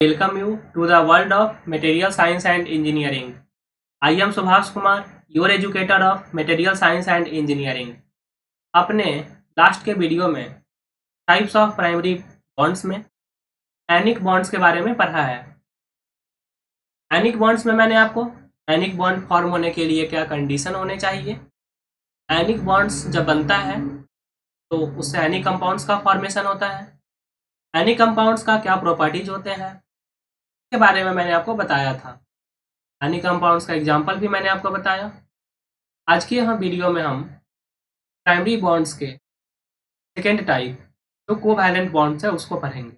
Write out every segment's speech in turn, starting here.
Welcome you to the world of material science and engineering. I am Subhash Kumar, your educator of material science and engineering. आपने last के video में types of primary bonds में एनिक bonds के बारे में पढ़ा है। एनिक bonds में मैंने आपको एनिक बॉन्ड फॉर्म होने के लिए क्या कंडीशन होने चाहिए, एनिक बॉन्ड्स जब बनता है तो उससे एनिक कंपाउंड्स का फॉर्मेशन होता है, एनिक कंपाउंड्स का क्या प्रॉपर्टीज होते हैं के बारे में मैंने आपको बताया था। एनिक कंपाउंड्स का एग्जांपल भी मैंने आपको बताया। आज की यहाँ वीडियो में हम प्राइमरी बॉन्ड्स के सेकेंड टाइप जो कोवैलेंट बॉन्ड्स है उसको पढ़ेंगे।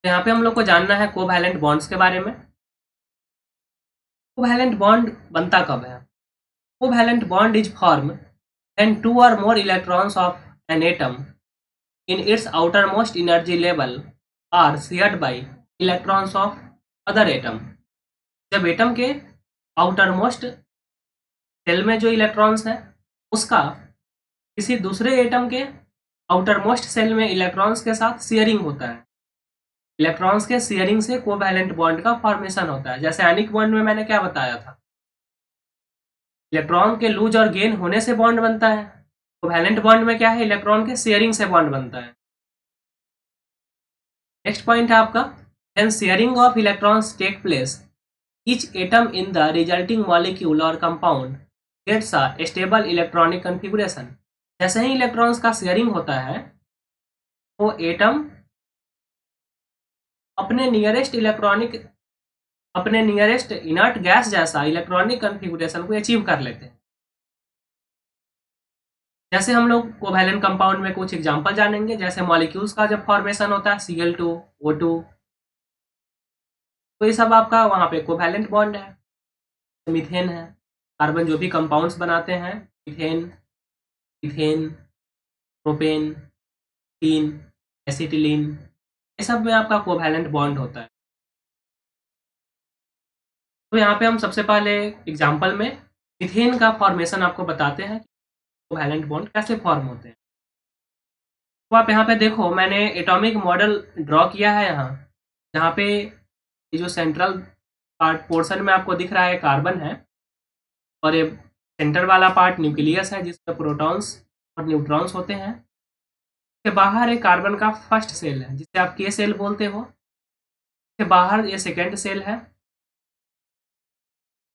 यहाँ पे हम लोग को जानना है कोवैलेंट बॉन्ड्स के बारे में। कोवैलेंट बॉन्ड बनता कब है? Covalent bond is form when two or more electrons of an atom in its outermost energy level are shared by electrons of other atom। जब एटम के आउटरमोस्ट सेल में जो इलेक्ट्रॉन्स हैं उसका किसी दूसरे एटम के आउटरमोस्ट सेल में इलेक्ट्रॉन्स के साथ शेयरिंग होता है। इलेक्ट्रॉन्स के शेयरिंग से कोवैलेंट बॉन्ड का फॉर्मेशन होता है। जैसे एनिक बॉन्ड में मैंने क्या बताया था, इलेक्ट्रॉन के लूज और गेन होने से बॉन्ड बनता है। कोवैलेंट बॉन्ड में क्या है, इलेक्ट्रॉन के शेयरिंग से बॉन्ड बनता है। नेक्स्ट पॉइंट है आपका, when sharing of electrons take place each atom in the resulting molecule or compound gets a stable electronic configuration. जैसे ही इलेक्ट्रॉन्स का शेयरिंग होता है वो एटम अपने नियरेस्ट इनर्ट गैस जैसा इलेक्ट्रॉनिक कॉन्फ़िगरेशन को अचीव कर लेते हैं। जैसे हम लोग कोवैलेंट कंपाउंड में कुछ एग्जांपल जानेंगे। जैसे मॉलिक्यूल्स का जब फॉर्मेशन होता है Cl2, O2, तो ये सब आपका वहाँ पे कोवैलेंट बॉन्ड है। मीथेन है, कार्बन जो भी कंपाउंड्स बनाते हैं, methane, ethane, propane, tin, acetylene, ये सब में आपका कोवैलेंट बॉन्ड होता है। तो यहाँ पे हम सबसे पहले एग्जाम्पल में मीथेन का फॉर्मेशन आपको बताते हैं, कोवैलेंट बॉन्ड कैसे फॉर्म होते हैं। तो आप यहाँ पे देखो, मैंने एटॉमिक मॉडल ड्रॉ किया है जहाँ पे ये जो सेंट्रल पार्ट पोर्शन में आपको दिख रहा है कार्बन है, और ये सेंटर वाला पार्ट न्यूक्लियस है जिसमें प्रोटॉन्स और न्यूट्रॉन्स होते हैं। इसके बाहर एक कार्बन का फर्स्ट सेल है जिसे आप के सेल बोलते हो। इसके बाहर ये सेकेंड सेल है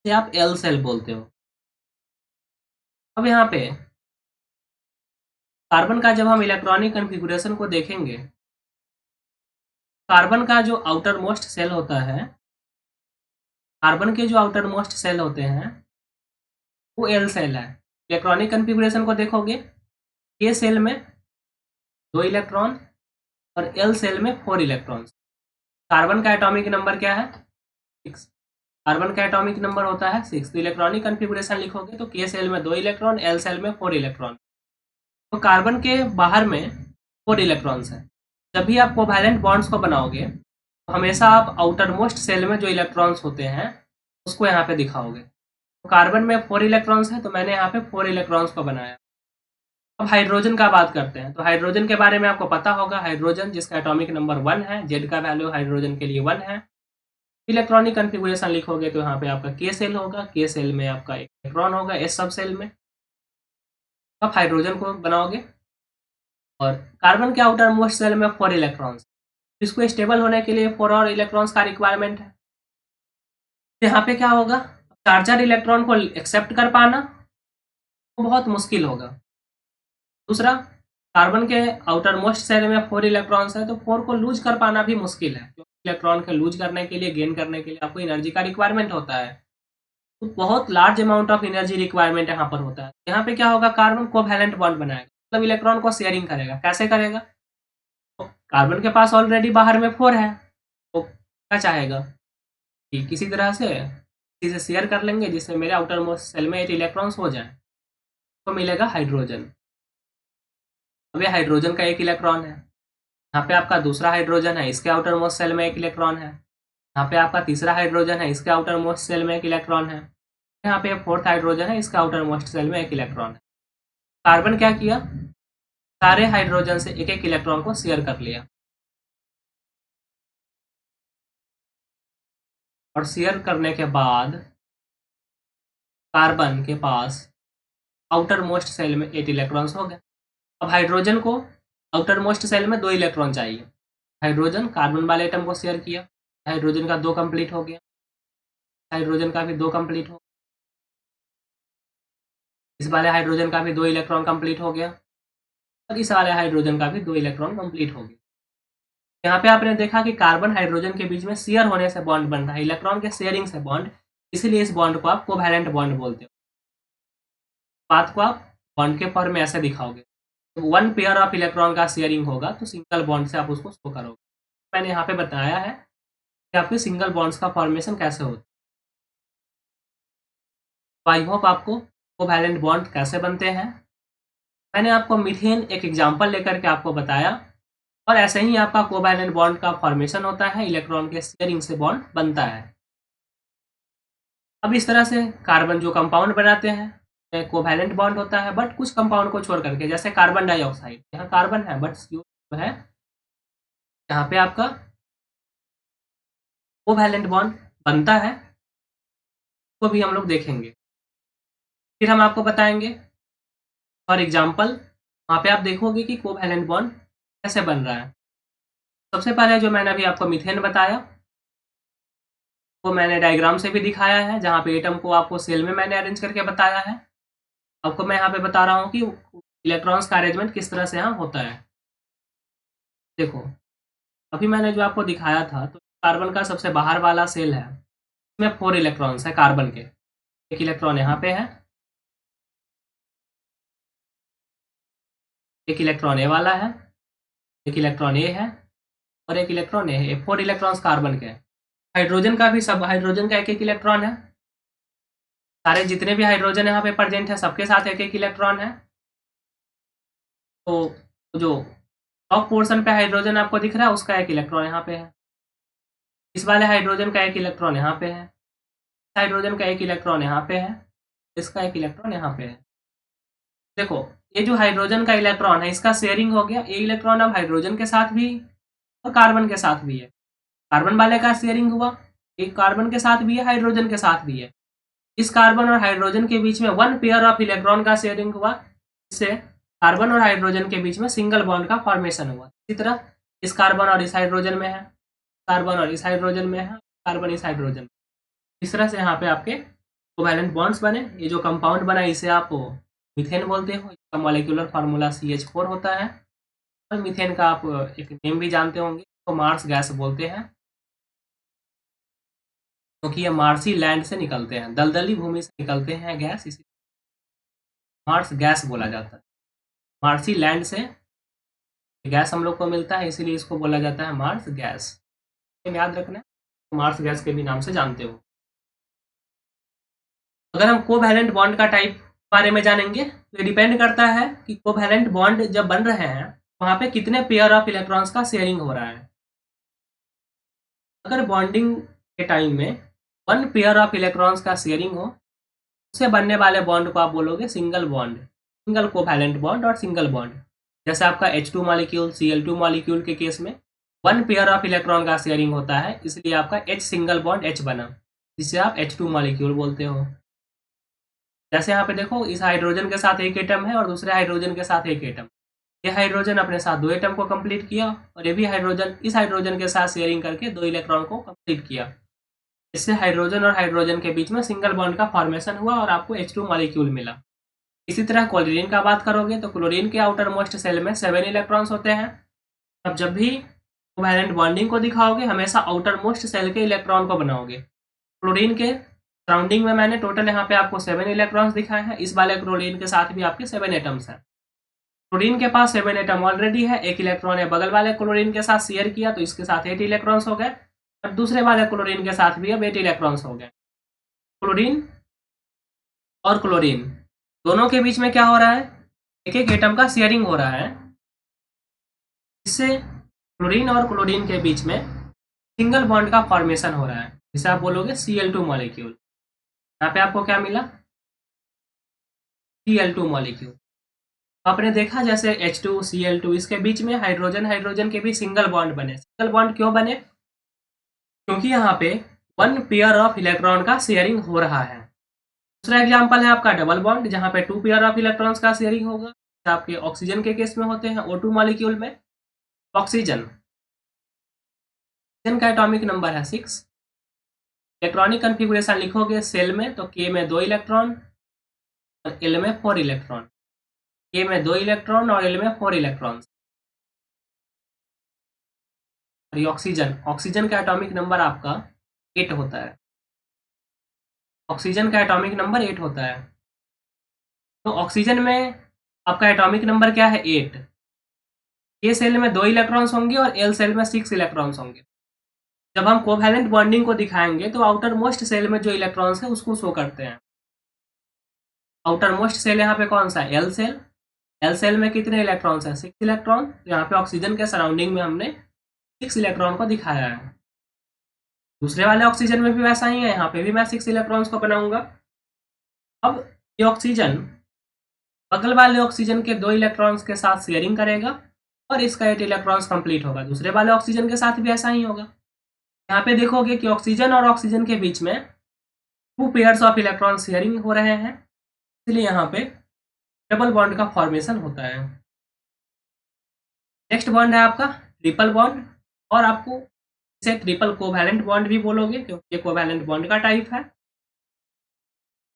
जिसे आप एल सेल बोलते हो। अब यहाँ पे कार्बन का जब हम इलेक्ट्रॉनिक कॉन्फ़िगरेशन को देखेंगे, कार्बन का जो आउटर मोस्ट सेल होता है, कार्बन के जो आउटर मोस्ट सेल होते हैं वो एल सेल है। इलेक्ट्रॉनिक कॉन्फ़िगरेशन को देखोगे, के सेल में 2 इलेक्ट्रॉन और एल सेल में 4 इलेक्ट्रॉन्स। कार्बन का एटॉमिक नंबर क्या है? 6। कार्बन का एटॉमिक नंबर होता है 6। तो इलेक्ट्रॉनिक कॉन्फ़िगरेशन लिखोगे तो के सेल में 2 इलेक्ट्रॉन, एल सेल में 4 इलेक्ट्रॉन। तो कार्बन के बाहर में 4 इलेक्ट्रॉन्स हैं। जब भी आप कोवैलेंट बॉन्ड्स को बनाओगे तो हमेशा आप आउटर मोस्ट सेल में जो इलेक्ट्रॉन्स होते हैं उसको यहाँ पे दिखाओगे। तो कार्बन में 4 इलेक्ट्रॉन्स हैं तो मैंने यहाँ पे 4 इलेक्ट्रॉन्स को बनाया। अब हाइड्रोजन का बात करते हैं। तो हाइड्रोजन के बारे में आपको पता होगा, हाइड्रोजन जिसका एटॉमिक नंबर 1 है, जेड का वैल्यू हाइड्रोजन के लिए 1 है। इलेक्ट्रॉनिक कॉन्फ़िगरेशन लिखोगे तो यहाँ पे आपका के सेल होगा, के सेल में आपका एक इलेक्ट्रॉन होगा एस सब सेल में। आप हाइड्रोजन को बनाओगे और कार्बन के आउटर मोस्ट सेल में 4 इलेक्ट्रॉन्स, इसको स्टेबल होने के लिए 4 और इलेक्ट्रॉन्स का रिक्वायरमेंट है। यहाँ पे क्या होगा, चार्जर इलेक्ट्रॉन को एक्सेप्ट कर पाना तो बहुत मुश्किल होगा। दूसरा, कार्बन के आउटर मोस्ट सेल में 4 इलेक्ट्रॉन्स है तो 4 को लूज कर पाना भी मुश्किल है, क्योंकि इलेक्ट्रॉन के लूज करने के लिए, गेन करने के लिए आपको एनर्जी का रिक्वायरमेंट होता है। तो बहुत large amount of energy requirement यहाँ पर होता है। यहाँ पे क्या होगा, कार्बन कोवैलेंट बॉन्ड बनाएगा, मतलब इलेक्ट्रॉन को शेयरिंग करेगा। कैसे करेगा? तो कार्बन के पास ऑलरेडी बाहर में 4 है, तो क्या चाहेगा कि किसी तरह से इसे शेयर कर लेंगे जिससे मेरे आउटर मोस्ट सेल में 8 इलेक्ट्रॉन्स हो जाए, तो मिलेगा हाइड्रोजन। अब ये हाइड्रोजन का 1 इलेक्ट्रॉन है। यहाँ पे आपका दूसरा हाइड्रोजन है, इसके आउटर मोस्ट सेल में 1 इलेक्ट्रॉन है। यहाँ पे आपका तीसरा हाइड्रोजन है, इसके आउटर मोस्ट सेल में 1 इलेक्ट्रॉन है। यहाँ पे 4th हाइड्रोजन है, इसका आउटर मोस्ट सेल में 1 इलेक्ट्रॉन है। कार्बन क्या किया, सारे हाइड्रोजन से 1-1 इलेक्ट्रॉन को शेयर कर लिया। और शेयर करने के बाद कार्बन के पास आउटर मोस्ट सेल में 8 इलेक्ट्रॉन्स हो गए। अब हाइड्रोजन को आउटर मोस्ट सेल में 2 इलेक्ट्रॉन चाहिए। हाइड्रोजन कार्बन वाले एटम को शेयर किया, हाइड्रोजन का 2 कंप्लीट हो गया, हाइड्रोजन का भी 2 कंप्लीट हो, इस वाले हाइड्रोजन का भी 2 इलेक्ट्रॉन कंप्लीट हो गया और इस वाले हाइड्रोजन का भी 2 इलेक्ट्रॉन कंप्लीट हो गया। यहाँ पे आपने देखा कि कार्बन हाइड्रोजन के बीच में शेयर होने से बॉन्ड बन रहा है, इलेक्ट्रॉन के शेयरिंग से बॉन्ड, इसीलिए इस बॉन्ड को आप कोवैलेंट बॉन्ड बोलते हो। बात को आप बॉन्ड के फॉर्म में ऐसे दिखाओगे, तो 1 पेयर ऑफ इलेक्ट्रॉन का शेयरिंग होगा तो सिंगल बॉन्ड से आप उसको शो करोगे। मैंने यहाँ पे बताया है कि आपके सिंगल बॉन्ड्स का फॉर्मेशन कैसे होता है। तो आई होप आपको कोवैलेंट बॉन्ड कैसे बनते हैं मैंने आपको मीथेन एक एग्जांपल लेकर के आपको बताया, और ऐसे ही आपका कोवैलेंट बॉन्ड का फॉर्मेशन होता है, इलेक्ट्रॉन के शेयरिंग से बॉन्ड बनता है। अब इस तरह से कार्बन जो कंपाउंड बनाते हैं कोवैलेंट बॉन्ड होता है, बट कुछ कंपाउंड को छोड़ करके, जैसे कार्बन डाइऑक्साइड, यहाँ कार्बन है बट जो है यहाँ पे आपका कोवैलेंट बॉन्ड बनता है, वो भी हम लोग देखेंगे। फिर हम आपको बताएंगे फॉर एग्जाम्पल, वहाँ पे आप देखोगे कि कोवैलेंट बॉन्ड कैसे बन रहा है। सबसे पहले जो मैंने अभी आपको मीथेन बताया वो मैंने डायग्राम से भी दिखाया है, जहाँ पे एटम को आपको सेल में मैंने अरेंज करके बताया है। आपको मैं यहाँ पे बता रहा हूँ कि इलेक्ट्रॉन्स का अरेंजमेंट किस तरह से यहाँ होता है। देखो अभी मैंने जो आपको दिखाया था, तो कार्बन का सबसे बाहर वाला सेल है, इसमें 4 इलेक्ट्रॉन्स है कार्बन के, एक इलेक्ट्रॉन यहाँ पे है, एक इलेक्ट्रॉन ए वाला है, एक इलेक्ट्रॉन ए है और एक इलेक्ट्रॉन ए है। 4 इलेक्ट्रॉन्स कार्बन के हैं। हाइड्रोजन का भी सब हाइड्रोजन का एक एक इलेक्ट्रॉन है, सारे जितने भी हाइड्रोजन यहाँ पे प्रेजेंट है सबके साथ एक एक इलेक्ट्रॉन है। तो जो टॉप पोर्शन पे हाइड्रोजन आपको दिख रहा है उसका एक इलेक्ट्रॉन यहाँ पे है, इस वाले हाइड्रोजन का एक इलेक्ट्रॉन यहाँ पे है, हाइड्रोजन का एक इलेक्ट्रॉन यहाँ पे है, इसका एक इलेक्ट्रॉन यहाँ पे है। देखो ये जो हाइड्रोजन का इलेक्ट्रॉन है इसका शेयरिंग हो गया, ये इलेक्ट्रॉन अब हाइड्रोजन के साथ भी और कार्बन के साथ भी है। कार्बन वाले का शेयरिंग हुआ, एक कार्बन के साथ भी है, हाइड्रोजन के साथ भी है। इस कार्बन और हाइड्रोजन के बीच में 1 पेयर ऑफ इलेक्ट्रॉन का शेयरिंग हुआ, इससे कार्बन और हाइड्रोजन के बीच में सिंगल बॉन्ड का फॉर्मेशन हुआ। इसी तरह इस कार्बन और इस हाइड्रोजन में है, कार्बन और इस हाइड्रोजन में है, कार्बन इस हाइड्रोजन में। इस तरह से यहाँ पे आपके कोवैलेंट बॉन्ड्स बने। ये जो कंपाउंड बना इसे आप मीथेन बोलते हो, इसका मॉलिक्यूलर फार्मूला CH4 होता है। और मीथेन का आप एक नेम भी जानते होंगे, तो मार्स गैस बोलते हैं, क्योंकि ये मार्सी लैंड से निकलते हैं, दलदली भूमि से निकलते हैं गैस, इसी मार्स गैस बोला जाता है। मार्सी लैंड से गैस हम लोग को मिलता है, इसीलिए इसको बोला जाता है मार्स गैस। याद रखना, तो मार्स गैस के भी नाम से जानते हो। अगर हम कोवैलेंट बॉन्ड का टाइप बारे में जानेंगे तो ये डिपेंड करता है कि कोवैलेंट बॉन्ड जब बन रहे हैं वहाँ पे कितने पेयर ऑफ इलेक्ट्रॉन्स का शेयरिंग हो रहा है। अगर बॉन्डिंग के टाइम में 1 पेयर ऑफ इलेक्ट्रॉन्स का शेयरिंग हो, उससे बनने वाले बॉन्ड को आप बोलोगे single bond, single covalent bond और सिंगल बॉन्ड। जैसे आपका H2 मॉलिक्यूल Cl2 मॉलिक्यूल के केस में 1 पेयर ऑफ इलेक्ट्रॉन का शेयरिंग होता है, इसलिए आपका H सिंगल बॉन्ड H बना, जिसे आप H2 मॉलिक्यूल बोलते हो। जैसे यहाँ पे देखो इस हाइड्रोजन के साथ एक एटम है और दूसरे हाइड्रोजन के साथ एक एटम, ये हाइड्रोजन अपने साथ 2 एटम को कंप्लीट किया और ये भी हाइड्रोजन इस हाइड्रोजन के साथ शेयरिंग करके 2 इलेक्ट्रॉन को कंप्लीट किया। इससे हाइड्रोजन और हाइड्रोजन के बीच में सिंगल बॉन्ड का फॉर्मेशन हुआ और आपको H2 मॉलिक्यूल मिला। इसी तरह क्लोरीन का बात करोगे तो क्लोरीन के आउटर मोस्ट सेल में 7 इलेक्ट्रॉन्स होते हैं। अब जब भी कोवैलेंट बॉन्डिंग को दिखाओगे हमेशा आउटर मोस्ट सेल के इलेक्ट्रॉन को बनाओगे। क्लोरीन के सराउंडिंग में मैंने टोटल यहाँ पे आपको 7 इलेक्ट्रॉन्स दिखाए हैं, इस वाले क्लोरीन के साथ भी आपके 7 एटम्स हैं। क्लोरीन के पास 7 एटम ऑलरेडी है, एक इलेक्ट्रॉन है बगल वाले क्लोरीन के साथ शेयर किया तो इसके साथ 8 इलेक्ट्रॉन्स हो गए, और दूसरे वाले क्लोरीन के साथ भी अब 8 इलेक्ट्रॉन्स हो गए। क्लोरीन और क्लोरीन दोनों के बीच में क्या हो रहा है, एक एक एटम का शेयरिंग हो रहा है, इससे क्लोरीन और क्लोरीन के बीच में सिंगल बॉन्ड का फॉर्मेशन हो रहा है, जिसे आप बोलोगे Cl2 मॉलिक्यूल। यहाँ पे आपको क्या मिला, Cl2 मॉलिक्यूल। आपने देखा जैसे H2 Cl2 इसके बीच में हाइड्रोजन हाइड्रोजन के भी सिंगल बॉन्ड बने। सिंगल बॉन्ड क्यों बने, क्योंकि यहाँ पे 1 पेयर ऑफ इलेक्ट्रॉन का शेयरिंग हो रहा है। दूसरा एग्जांपल है आपका डबल बॉन्ड, जहां पे 2 पेयर ऑफ इलेक्ट्रॉन्स का शेयरिंग होगा। आपके ऑक्सीजन के केस में होते हैं O2 मॉलिक्यूल में। ऑक्सीजन का एटॉमिक नंबर है 6। इलेक्ट्रॉनिक कन्फिगुरेशन लिखोगे सेल में तो K में 2 इलेक्ट्रॉन और L में 4 इलेक्ट्रॉन। K में 2 इलेक्ट्रॉन और L में 4 इलेक्ट्रॉन। ऑक्सीजन का एटॉमिक नंबर आपका 8 होता है। ऑक्सीजन का एटॉमिक नंबर 8 होता है। तो ऑक्सीजन में आपका एटॉमिक नंबर क्या है? 8। ए सेल में 2 इलेक्ट्रॉन्स होंगे और एल सेल में 6 इलेक्ट्रॉन्स होंगे। जब हम कोवैलेंट बॉन्डिंग को दिखाएंगे तो आउटर मोस्ट सेल में जो इलेक्ट्रॉन्स है उसको शो करते हैं। आउटर मोस्ट सेल यहाँ पे कौन सा है? L cell. एल सेल में कितने इलेक्ट्रॉन्स हैं? 6 इलेक्ट्रॉन। यहाँ पे ऑक्सीजन के सराउंडिंग में हमने 6 इलेक्ट्रॉन को दिखाया है। दूसरे वाले ऑक्सीजन में भी वैसा ही है, यहाँ पे भी मैं 6 इलेक्ट्रॉन्स को बनाऊंगा। अब ये ऑक्सीजन बगल वाले ऑक्सीजन के 2 इलेक्ट्रॉन्स के साथ शेयरिंग करेगा और इसका 8 इलेक्ट्रॉन्स कंप्लीट होगा। दूसरे वाले ऑक्सीजन के साथ भी ऐसा ही होगा। यहाँ पे देखोगे कि ऑक्सीजन और ऑक्सीजन के बीच में 2 पेयर्स ऑफ इलेक्ट्रॉन शेयरिंग हो रहे हैं, इसलिए यहाँ पे डबल बॉन्ड का फॉर्मेशन होता है। नेक्स्ट बॉन्ड है आपका ट्रिपल बॉन्ड, और आपको इसे ट्रिपल कोवैलेंट बॉन्ड भी बोलोगे क्योंकि ये कोवैलेंट बॉन्ड का टाइप है।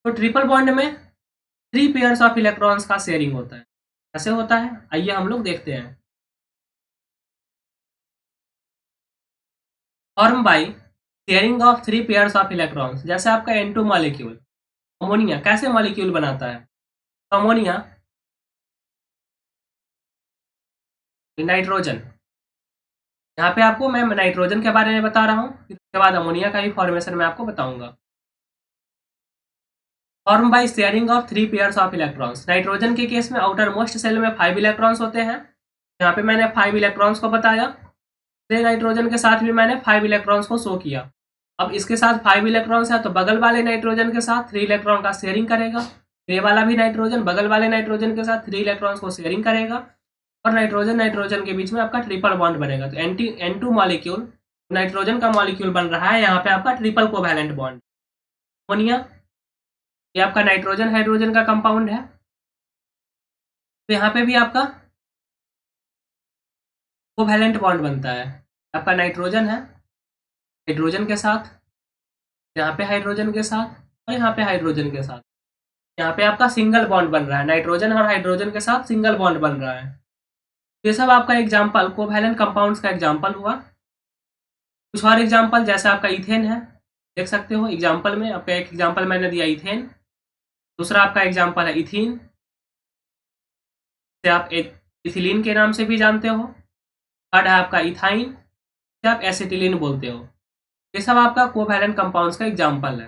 तो ट्रिपल बॉन्ड में 3 पेयर्स ऑफ इलेक्ट्रॉन्स का शेयरिंग होता है। कैसे होता है आइए हम लोग देखते हैं। Form by sharing of 3 pairs of electrons. जैसे आपका N2 मॉलिक्यूल अमोनिया कैसे मॉलिक्यूल बनाता है? तो अमोनिया नाइट्रोजन, यहाँ पे आपको मैं नाइट्रोजन के बारे में बता रहा हूँ, फिर उसके बाद अमोनिया का भी फॉर्मेशन मैं आपको बताऊंगा। Form by sharing of 3 pairs of electrons. Nitrogen के केस में आउटर मोस्ट सेल में 5 इलेक्ट्रॉन्स होते हैं। यहाँ पे मैंने 5 इलेक्ट्रॉन्स को बताया। नाइट्रोजन के साथ भी मैंने 5 इलेक्ट्रॉन्स को शो किया। अब इसके साथ 5 इलेक्ट्रॉन्स है तो बगल वाले नाइट्रोजन के साथ 3 इलेक्ट्रॉन का शेयरिंग करेगा। ये वाला भी नाइट्रोजन बगल वाले नाइट्रोजन के साथ 3 इलेक्ट्रॉन्स को शेयरिंग करेगा और नाइट्रोजन के बीच में आपका ट्रिपल बॉन्ड बनेगा। तो N2 मॉलिक्यूल नाइट्रोजन का मॉलिक्यूल बन रहा है, यहाँ पे आपका ट्रिपल कोवैलेंट बॉन्ड। अमोनिया ये आपका नाइट्रोजन हाइड्रोजन का कंपाउंड है, तो यहाँ पे भी आपका कोवैलेंट बॉन्ड बनता है। आपका नाइट्रोजन है हाइड्रोजन के साथ, यहाँ पे हाइड्रोजन के साथ और यहाँ पे हाइड्रोजन के साथ। यहाँ पे आपका सिंगल बॉन्ड बन रहा है, नाइट्रोजन और हाइड्रोजन के साथ सिंगल बॉन्ड बन रहा है। ये सब आपका एग्जाम्पल कोवैलेंट कंपाउंड्स का एग्जाम्पल हुआ। कुछ और एग्जाम्पल जैसे आपका इथेन है, देख सकते हो एग्जाम्पल में आपका एक एग्जाम्पल मैंने दिया इथेन। दूसरा आपका एग्जाम्पल है इथीन, से आप इथिलीन के नाम से भी जानते हो। थर्ड है आपका इथाइन, से आप एसिटिलीन बोलते हो। ये सब आपका कोवैलेंट कंपाउंड्स का एग्जाम्पल है।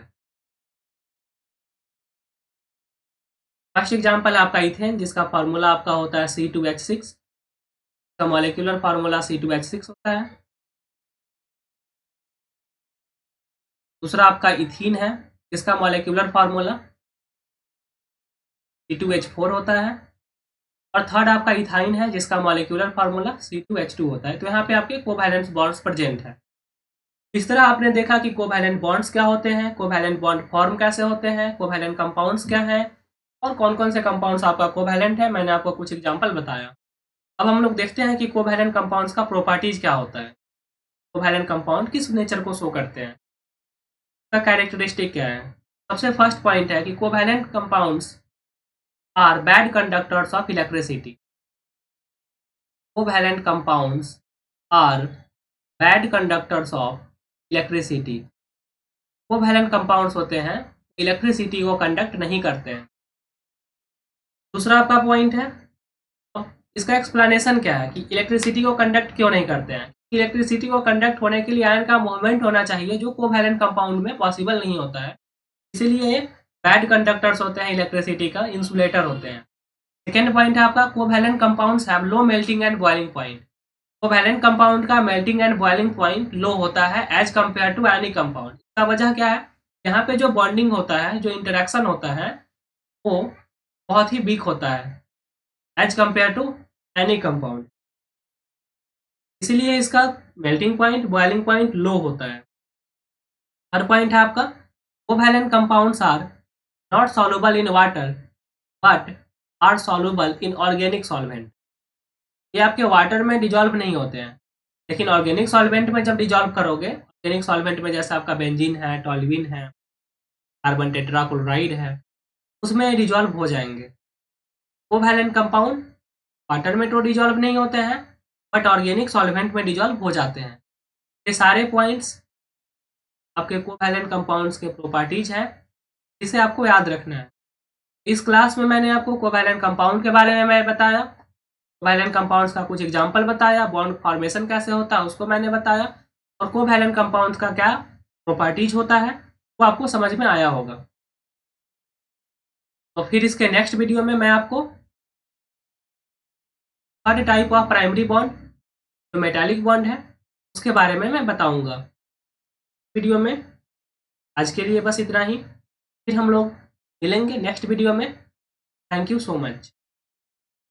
फर्स्ट एग्जाम्पल है आपका इथेन, जिसका फार्मूला आपका होता है C2H6, का मॉलिक्यूलर फार्मूला C2H6 होता है। दूसरा आपका इथीन है, जिसका मॉलिक्यूलर फार्मूला C2H4 होता है। और थर्ड आपका इथाइन है, जिसका मॉलिक्यूलर फार्मूला C2H2 होता है। तो यहाँ पे आपके कोवैलेंट बॉन्ड्स प्रेजेंट है। इस तरह आपने देखा कि कोवैलेंट बॉन्ड्स क्या होते हैं, कोवैलेंट बॉन्ड फॉर्म कैसे होते हैं, कोवैलेंट कंपाउंड्स क्या हैं और कौन कौन से कंपाउंड्स आपका कोवैलेंट है। मैंने आपको कुछ एग्जांपल बताया। अब हम लोग देखते हैं कि कोवैलेंट कंपाउंड्स का प्रॉपर्टीज क्या होता है। कोवैलेंट कंपाउंड किस नेचर को शो करते हैं, उसका कैरेक्टरिस्टिक क्या है। सबसे फर्स्ट पॉइंट है कि covalent compounds are bad conductors of electricity. Covalent compounds are bad conductors of electricity. Covalent compounds होते हैं इलेक्ट्रिसिटी को कंडक्ट नहीं करते हैं। दूसरा आपका पॉइंट है, इसका एक्सप्लेनेशन क्या है कि इलेक्ट्रिसिटी को कंडक्ट क्यों नहीं करते हैं। इलेक्ट्रिसिटी को कंडक्ट होने के लिए आयन का मूवमेंट होना चाहिए, जो कोवैलेंट कंपाउंड में पॉसिबल नहीं होता है। इसीलिए बैड कंडक्टर्स होते हैं इलेक्ट्रिसिटी का, इंसुलेटर होते हैं। सेकेंड पॉइंट है आपका covalent compounds have low melting and boiling point. Covalent compound का melting and boiling point low होता है as compare to any compound. इसका वजह क्या है, यहाँ पे जो बॉन्डिंग होता है, जो इंटरेक्शन होता है, वो बहुत ही वीक होता है as compare to any compound. इसलिए इसका melting point boiling point low होता है। थर्ड पॉइंट है आपका covalent compounds are not soluble in water but are soluble in organic solvent. ये आपके वाटर में डिजॉल्व नहीं होते हैं, लेकिन ऑर्गेनिक सॉल्वेंट में जब डिजॉल्व करोगे, ऑर्गेनिक सॉल्वेंट में जैसे आपका बेंजीन है, टॉल्यूइन है, कार्बन टेट्राक्लोराइड है, उसमें डिजॉल्व हो जाएंगे। कोवैलेंट कंपाउंड वाटर में तो डिजॉल्व नहीं होते हैं बट ऑर्गेनिक सॉल्वेंट में डिजॉल्व हो जाते हैं। ये सारे पॉइंट्स आपके कोवैलेंट कंपाउंड्स के प्रॉपर्टीज हैं, जिसे आपको याद रखना है। इस क्लास में मैंने आपको कोवैलेंट कंपाउंड के बारे में मैं बताया, कोवैलेंट कंपाउंड्स का कुछ एग्जांपल बताया, बॉन्ड फॉर्मेशन कैसे होता है उसको मैंने बताया, और कोवैलेंट कंपाउंड्स का क्या प्रॉपर्टीज होता है वो आपको समझ में आया होगा। तो फिर इसके नेक्स्ट वीडियो में मैं आपको third type of primary bond जो मेटालिक बॉन्ड है उसके बारे में मैं बताऊंगा वीडियो में। आज के लिए बस इतना ही, फिर हम लोग मिलेंगे नेक्स्ट वीडियो में। Thank you so much.